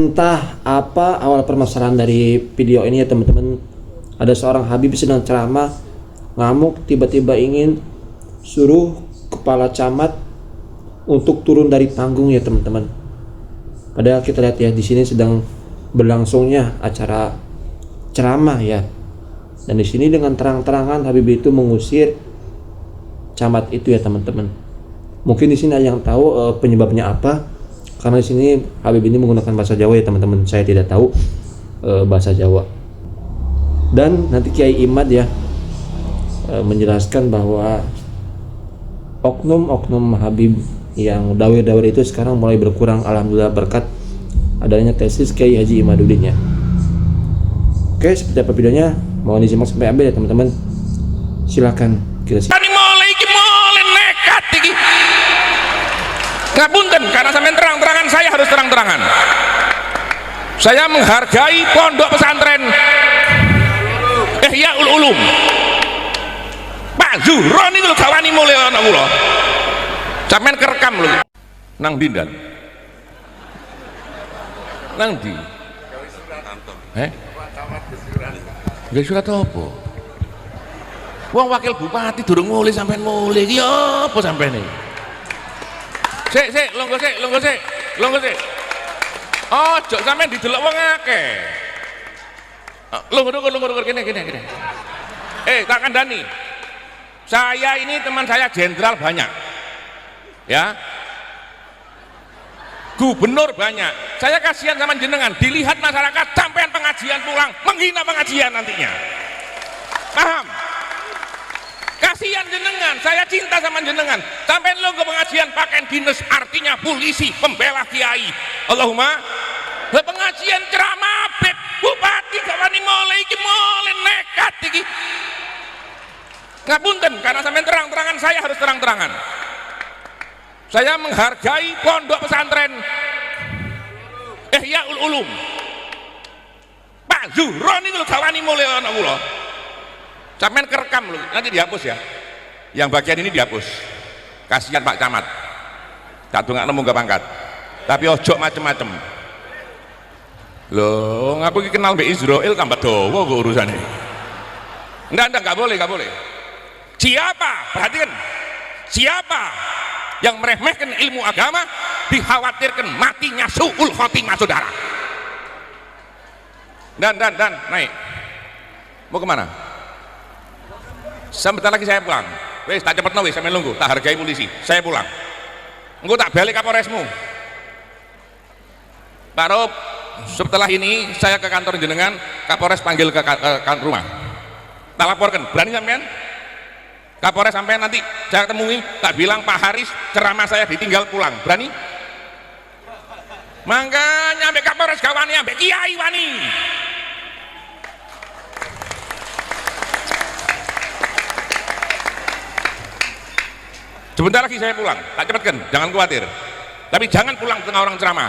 Entah apa awal permasalahan dari video ini ya teman-teman. Ada seorang Habib sedang ceramah, ngamuk, tiba-tiba ingin suruh kepala camat untuk turun dari panggung ya teman-teman. Padahal kita lihat ya di sini sedang berlangsungnya acara ceramah ya. Dan di sini dengan terang-terangan Habib itu mengusir camat itu ya teman-teman. Mungkin di sini ada yang tahu penyebabnya apa. Karena di sini Habib ini menggunakan bahasa Jawa ya teman-teman. Saya tidak tahu bahasa Jawa. Dan nanti Kiai Imad ya menjelaskan bahwa oknum-oknum Habib yang dawir-dawir itu sekarang mulai berkurang, alhamdulillah berkat adanya tesis Kiai Haji Imaduddin ya. Oke, seperti apa videonya? Mohon disimak sampai habis ya teman-teman. Silakan kita simak. Ngapunten, karena sampai terang-terangan saya harus terang-terangan. Saya menghargai pondok pesantren Ihyaul Ulum. Pak Zuhron itu gawani mulai anak kula. Sampeyan kerekam lho. Nang dindan. Nang di. Nggih surat apa? Wong wakil bupati durung mulai sampean mulai. Iki apa sampean iki? Sik, longgo sik. Ojo sampean didelok wong akeh. Longgo kene. Tak kandhani. Saya ini teman saya jenderal banyak. Ya. Gubernur banyak. Saya kasihan sama jenengan, dilihat masyarakat sampean pengajian pulang, menghina pengajian nantinya. Paham? Kasihan jenengan, saya cinta sama jenengan. Sampai lo ke pengajian pakai dinas, artinya polisi, pembela kiai. Allahumma, pengajian ceramah, bupati gawani mulai nekat iki. Ngapunten, karena sampai terang-terangan saya harus terang-terangan. Saya menghargai pondok pesantren Ihyaul Ulum. Pak Zuhron itu gawani mulai anak kula. Sampeyan kerekam loh, nanti dihapus ya. Yang bagian ini dihapus. Kasihan Pak Camat. Tak tunggu nemu gak pangkat. Tapi ojo macem-macem. Loh, aku kenal Mbak Israel tambah dawa kok urusannya. Enggak boleh. Siapa? Perhatikan. Siapa yang meremehkan ilmu agama dikhawatirkan matinya su'ul khotimah saudara. Dan naik. Mau kemana? Sebentar lagi saya pulang. Wes tak cepet wis sampeyan nunggu, tak hargai polisi. Saya pulang. Engko tak balik Kapolresmu. Pak Rob, setelah ini saya ke kantor jenengan, Kapolres panggil ke rumah. Tak laporkan, berani sampean? Kapolres sampean nanti saya temui, tak bilang Pak Haris ceramah saya ditinggal pulang. Berani? Makanya ambek Kapolres gawani, ambek kiai wani. Sebentar lagi saya pulang, tak cepatkan, jangan khawatir. Tapi jangan pulang di tengah orang ceramah.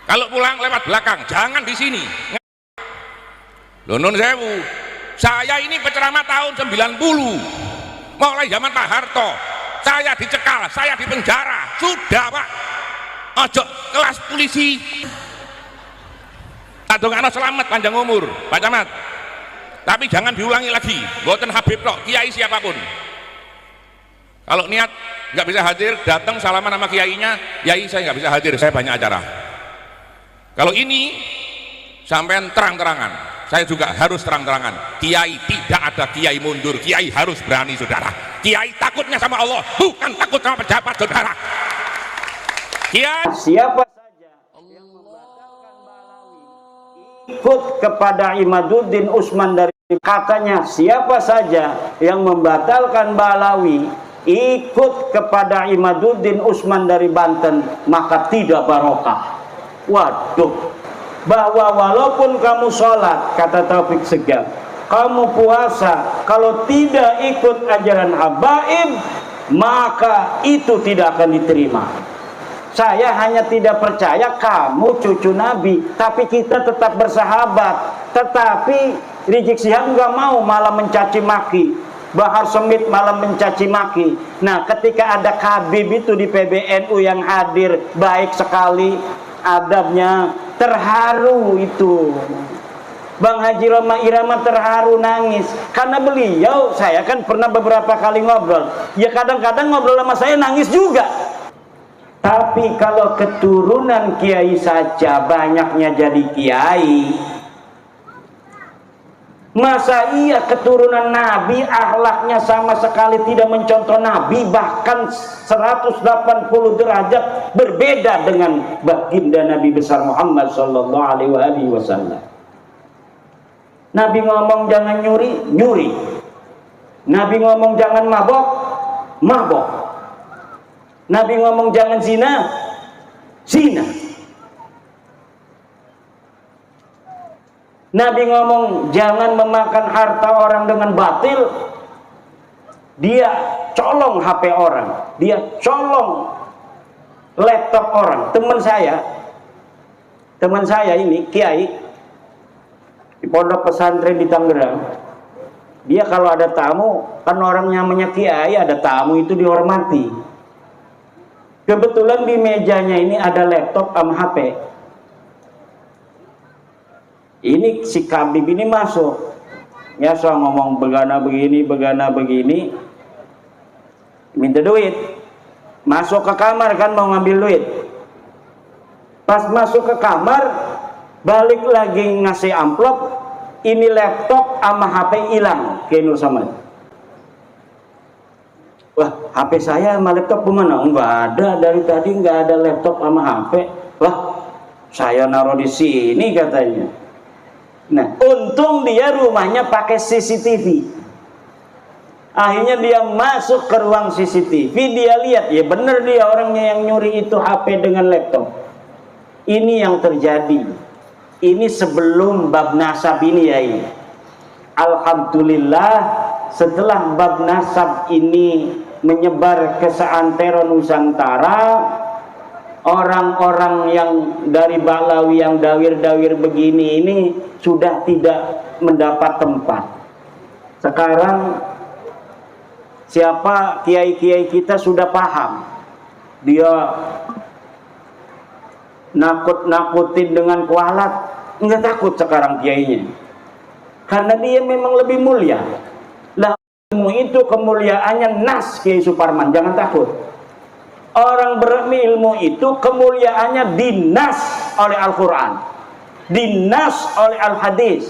Kalau pulang lewat belakang, jangan di sini. Loh nun sewu, saya ini penceramah tahun 90, mulai zaman Pak Harto. Saya dicekal, saya dipenjara, sudah Pak. Ojo kelas polisi. Tak dongakno selamat panjang umur, Pak Camat. Tapi jangan diulangi lagi, boten Habib tok, kiai siapapun. Kalau niat nggak bisa hadir, datang salaman sama kiainya, kiai saya nggak bisa hadir, saya banyak acara. Kalau ini sampean terang-terangan, saya juga harus terang-terangan. Kiai tidak ada kiai mundur, kiai harus berani saudara. Kiai takutnya sama Allah, bukan takut sama pejabat saudara. Kiai siapa saja yang membatalkan Balawi ikut kepada Imaduddin Usman dari katanya, siapa saja yang membatalkan Balawi ikut kepada Imaduddin Usman dari Banten, maka tidak barokah. Waduh, bahwa walaupun kamu sholat, kata Taufik Segaf, kamu puasa, kalau tidak ikut ajaran habaib, maka itu tidak akan diterima. Saya hanya tidak percaya kamu cucu Nabi, tapi kita tetap bersahabat. Tetapi Rizik Syihab nggak mau, malah mencaci maki. Bahar Semit malam mencaci maki. Nah, ketika ada Habib itu di PBNU yang hadir baik sekali, adabnya, terharu itu. Bang Haji Roma Irama terharu nangis karena beliau, saya kan pernah beberapa kali ngobrol, ya kadang-kadang ngobrol sama saya nangis juga. Tapi kalau keturunan kiai saja banyaknya jadi kiai, masa iya keturunan Nabi akhlaknya sama sekali tidak mencontoh Nabi, bahkan 180 derajat berbeda dengan baginda Nabi besar Muhammad sallallahu alaihi wasallam. Nabi ngomong jangan nyuri, nyuri. Nabi ngomong jangan mabok, mabok. Nabi ngomong jangan zina, zina. Nabi ngomong jangan memakan harta orang dengan batil, dia colong HP orang, dia colong laptop orang. Teman saya ini kiai di pondok pesantren di Tangerang, dia kalau ada tamu, kan orang namanya kiai, ada tamu itu dihormati. Kebetulan di mejanya ini ada laptop sama HP. Ini si Kabib ini masuk, ya so ngomong begana begini, minta duit, masuk ke kamar kan mau ngambil duit. Pas masuk ke kamar, balik lagi ngasih amplop, ini laptop sama HP hilang ke Nur Samad. Wah, HP saya sama laptop kemana? Enggak ada, dari tadi enggak ada laptop sama HP. Wah, saya naruh di sini katanya. Nah, untung dia rumahnya pakai CCTV. Akhirnya dia masuk ke ruang CCTV, dia lihat, ya bener dia orangnya yang nyuri itu HP dengan laptop. Ini yang terjadi. Ini sebelum bab nasab ini ya ini. Alhamdulillah setelah bab nasab ini menyebar ke seantero Nusantara, orang-orang yang dari Balawi yang dawir-dawir begini ini sudah tidak mendapat tempat. Sekarang siapa kiai-kiai kita sudah paham. Dia nakut-nakutin dengan kualat, nggak takut sekarang kiainya, karena dia memang lebih mulia. Lah ilmu itu kemuliaannya nas, Kiai Suparman, jangan takut. Orang berilmu itu kemuliaannya dinas oleh Al-Quran, dinas oleh Al-Hadis.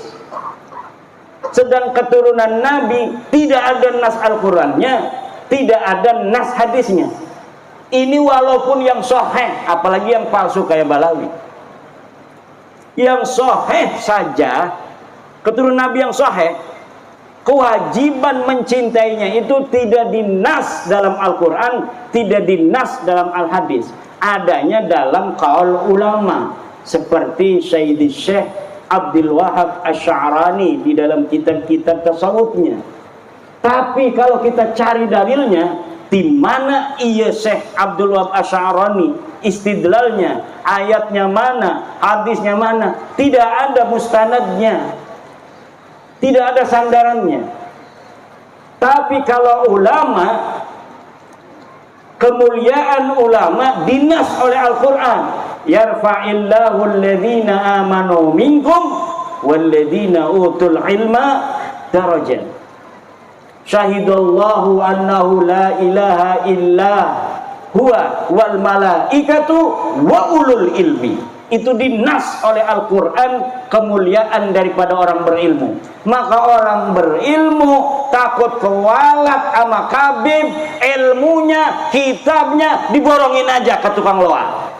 Sedang keturunan Nabi tidak ada nas Al-Qurannya, tidak ada nas hadisnya. Ini walaupun yang sahih, apalagi yang palsu kayak Balawi. Yang sahih saja, keturunan Nabi yang sahih, kewajiban mencintainya itu tidak dinas dalam Al-Quran, tidak dinas dalam Al-Hadis. Adanya dalam qaul ulama, seperti Sayyidi Syekh Abdul Wahab Asy'arani di dalam kitab-kitab tasawufnya. Tapi kalau kita cari dalilnya, di mana iya Syekh Abdul Wahab Asy'arani istidlalnya, ayatnya mana, hadisnya mana, tidak ada mustanadnya, tidak ada sandarannya. Tapi kalau ulama, kemuliaan ulama dinas oleh Al-Quran, yarfa'illahu alladhina amanu minkum walladhina utul ilma darajat. Syahidallahu annahu la ilaha illa huwa wal malaikatu wa ulul ilmi. Itu dinas oleh Al-Quran kemuliaan daripada orang berilmu. Maka orang berilmu takut kewalat sama Kabib, ilmunya, kitabnya diborongin aja ke tukang loa.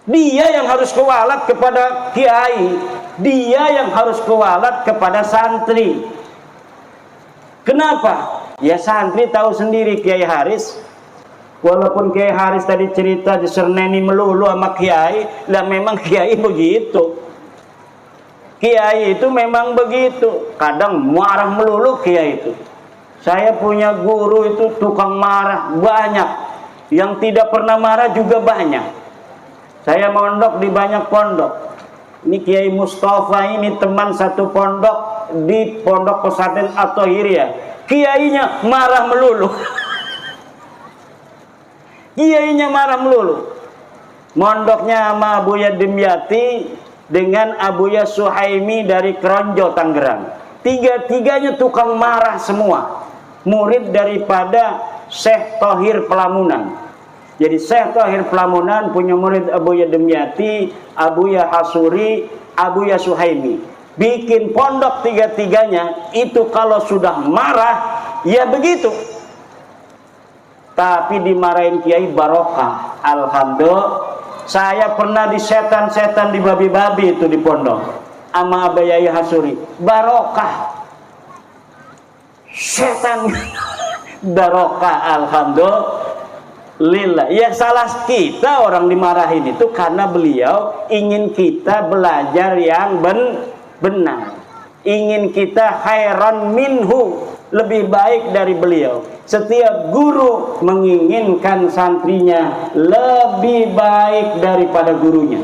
Dia yang harus kewalat kepada kiai, dia yang harus kewalat kepada santri. Kenapa? Ya santri tahu sendiri Kiai Haris. Walaupun Kiai Haris tadi cerita diserneni melulu sama kiai, lah memang kiai begitu. Kiai itu memang begitu. Kadang marah melulu kiai itu. Saya punya guru itu tukang marah banyak. Yang tidak pernah marah juga banyak. Saya mondok di banyak pondok. Ini Kiai Mustafa ini teman satu pondok di Pondok Pesantren At-Thahiriyah. Kiainya marah melulu. Kiainya marah melulu. Mondoknya sama Abuya Dimyati dengan Abuya Suhaimi dari Kronjo Tangerang. Tiga-tiganya tukang marah semua. Murid daripada Syekh Thohir Pelamunan. Jadi Syekh Thohir Pelamunan punya murid Abuya Dimyati, Abuya Hasuri, Abuya Suhaimi. Bikin pondok tiga-tiganya, itu kalau sudah marah, ya begitu. Tapi dimarahin kiai barokah. Alhamdulillah. Saya pernah di setan-setan di babi-babi itu di pondok sama Abayai Hasuri. Barokah. Setan barokah, alhamdulillah. Ya salah kita orang dimarahin itu karena beliau ingin kita belajar yang benar. Ingin kita khairan minhu, lebih baik dari beliau. Setiap guru menginginkan santrinya lebih baik daripada gurunya.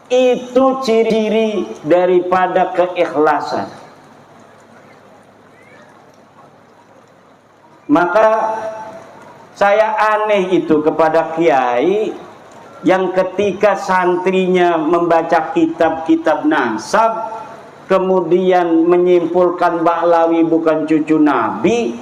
Itu ciri daripada keikhlasan. Maka saya aneh itu kepada kiai yang ketika santrinya membaca kitab-kitab nasab, kemudian menyimpulkan Ba'lawi bukan cucu Nabi,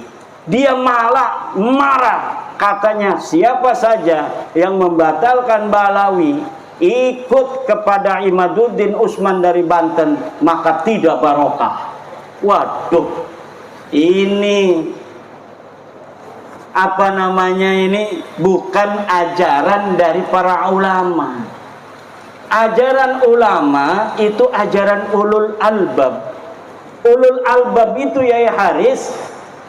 dia malah marah. Katanya siapa saja yang membatalkan Ba'lawi ikut kepada Imaduddin Usman dari Banten, maka tidak barokah. Waduh, ini apa namanya, ini bukan ajaran dari para ulama. Ajaran ulama itu ajaran ulul albab. Ulul albab itu Yai Haris.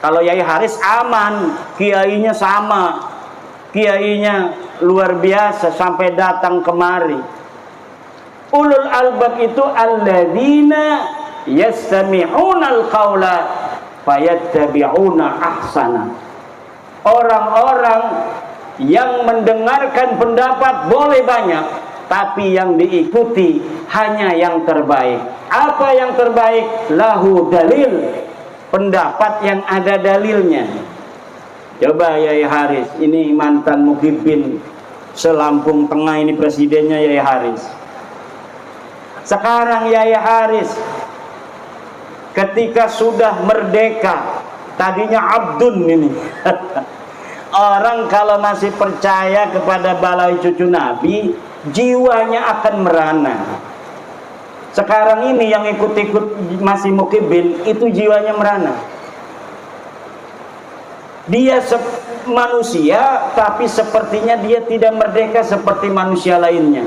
Kalau Yai Haris aman, kiainya sama, kiainya luar biasa sampai datang kemari. Ulul albab itu alladzina yastami'unal qawla fayattabi'una ahsana. Orang-orang yang mendengarkan pendapat boleh banyak, tapi yang diikuti hanya yang terbaik. Apa yang terbaik? Lahu dalil, pendapat yang ada dalilnya. Coba Yai Haris, ini mantan Muhyiddin se-Lampung Tengah, ini presidennya Yai Haris. Sekarang Yai Haris ketika sudah merdeka, tadinya abdun ini. Orang kalau masih percaya kepada Ba'lawi cucu Nabi, jiwanya akan merana. Sekarang ini yang ikut-ikut masih Muqibin, itu jiwanya merana. Dia manusia, tapi sepertinya dia tidak merdeka seperti manusia lainnya.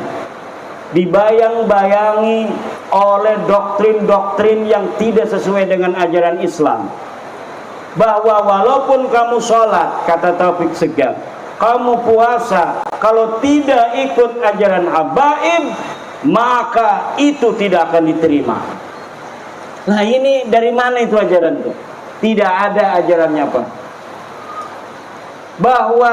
Dibayang-bayangi oleh doktrin-doktrin yang tidak sesuai dengan ajaran Islam. Bahwa walaupun kamu sholat, kata Taufik Segaf, kamu puasa, kalau tidak ikut ajaran habaib, maka itu tidak akan diterima. Nah ini dari mana itu ajaran itu? Tidak ada ajarannya apa? Bahwa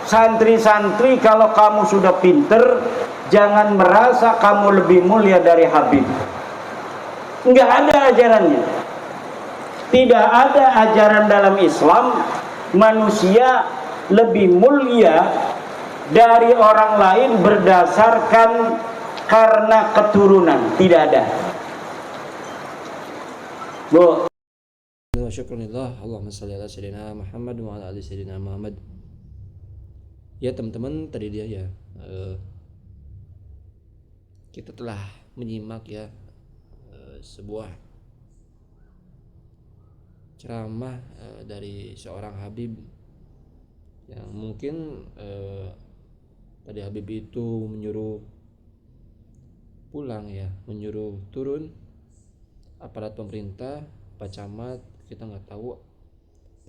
santri-santri kalau kamu sudah pinter, jangan merasa kamu lebih mulia dari Habib. Enggak ada ajarannya. Tidak ada ajaran dalam Islam manusia lebih mulia dari orang lain berdasarkan karena keturunan. Tidak ada. Bu. Syukurillah, Allahumma shalli ala sayyidina Muhammad wa ala ali sayyidina Muhammad. Ya teman-teman, tadi dia ya kita telah menyimak ya sebuah ceramah dari seorang Habib yang mungkin tadi Habib itu menyuruh pulang ya, menyuruh turun aparat pemerintah, Pak Camat, kita nggak tahu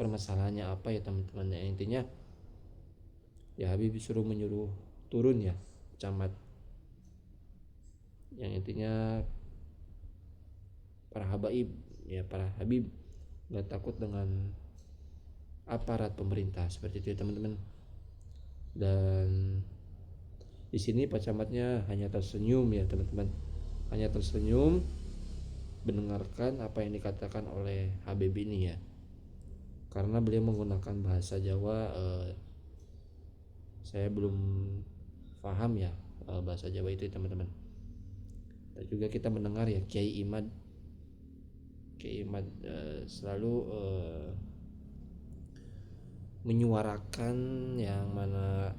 permasalahannya apa ya teman-teman. Ya, intinya ya Habib disuruh menyuruh turun ya Camat, yang intinya para habaib ya, para Habib nggak takut dengan aparat pemerintah seperti itu ya teman-teman. Dan di sini Pak Camatnya hanya tersenyum ya teman-teman, hanya tersenyum mendengarkan apa yang dikatakan oleh Habib ini ya, karena beliau menggunakan bahasa Jawa saya belum paham ya bahasa Jawa itu teman-teman. Dan juga kita mendengar ya Kiai Imad selalu menyuarakan yang mana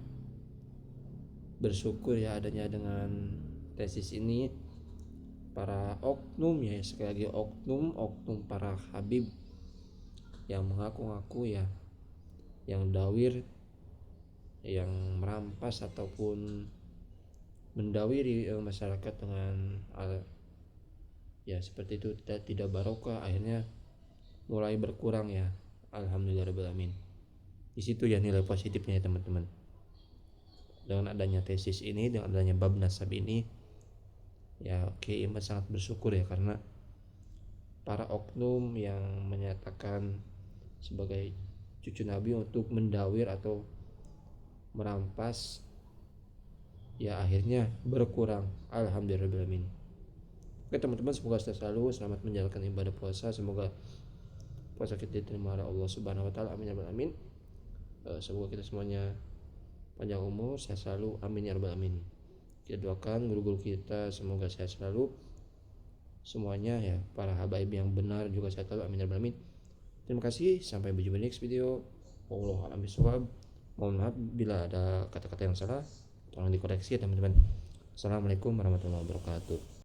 bersyukur ya adanya dengan tesis ini para oknum ya, sekali lagi oknum para habib yang mengaku-ngaku ya, yang dawir, yang merampas ataupun mendawiri masyarakat dengan ya seperti itu, tidak barokah, akhirnya mulai berkurang ya. Alhamdulillahirobbilalamin. Di situ ya nilai positifnya ya teman-teman. Dengan adanya tesis ini, dengan adanya bab nasab ini, ya Kiai Imad sangat bersyukur ya, karena para oknum yang menyatakan sebagai cucu Nabi untuk mendawir atau merampas ya akhirnya berkurang. Alhamdulillahirobbilalamin. Oke teman-teman, semoga selalu selamat menjalankan ibadah puasa, semoga puasa kita diterima oleh Allah Subhanahu wa taala. Amin ya rabbal alamin. Semoga kita semuanya panjang umur, sehat selalu, amin ya rabbal alamin. Kita doakan guru-guru kita semoga sehat selalu semuanya ya, para habaib yang benar juga sehat selalu, amin ya rabbal alamin. Terima kasih, sampai berjumpa di next video. Wallahu a'lam bishawab. Mohon maaf bila ada kata-kata yang salah, tolong dikoreksi ya teman-teman. Assalamualaikum warahmatullahi wabarakatuh.